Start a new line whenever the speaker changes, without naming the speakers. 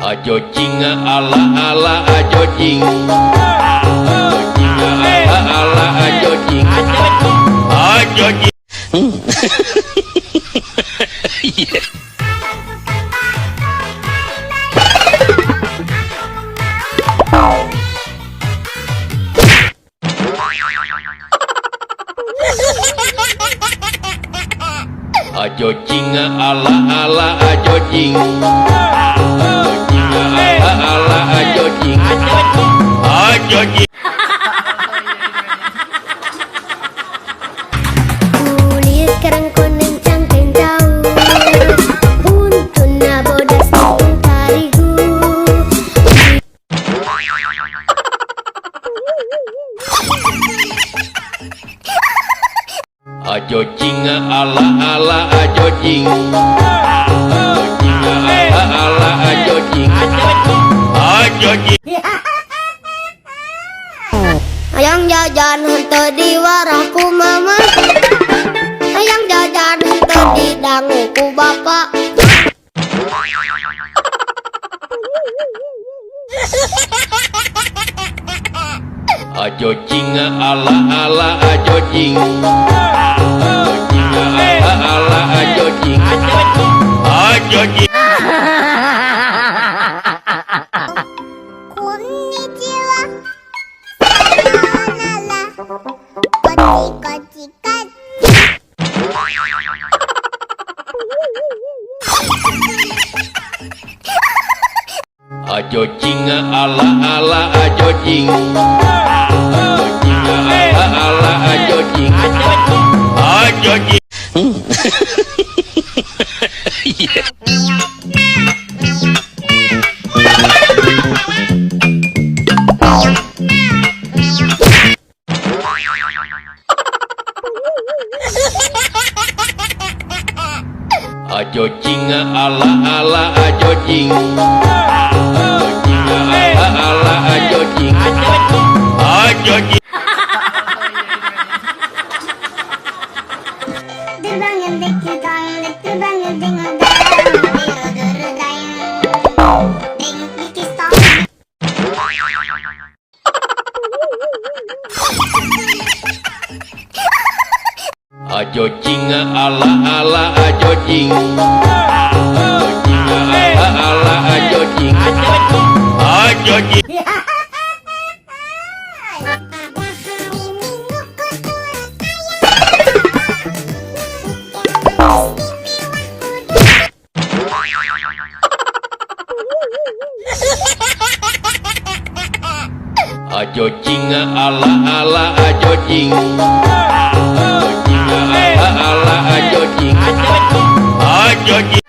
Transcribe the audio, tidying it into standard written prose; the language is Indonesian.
Ajo jing ala ala ajo jing. Ajo jing ala ala ajo jing. Ajo jing. Ajo jing ala ala ajo jing. Ajo jing ala ala ajo jing. Ajo jing.
Kulit kerang koneng cangkeng tahu, untuk nabodas tepung tarigu.
Ajo jing ala ala ajo jing. Ajo jing ala ala ajo jing. Ajo jing.
Ayang jajan henteu di warahku mama, ayang jajan henteu di danguku bapak.
Ajo jing ala ala ajo jing. Ajo jing ala ala ajo jing. Ajo jing.
Konnichiwa. Lalala. Koci-koci-koci.
Ajo jing ala ala ajo jing. Ajo jing ala ala ajo jing. Ajo jing. Ajo jing ala ala ajo jing. Ajo jing ala ala ajo jing. Ajo jing. Ajo jing ala ala ajo jing. Ajo jing ala ala ajo jing. Ajo jing. Ajo jing ala ala ajo jing. Ajo jing ala ala ajo jing. Ajo jing.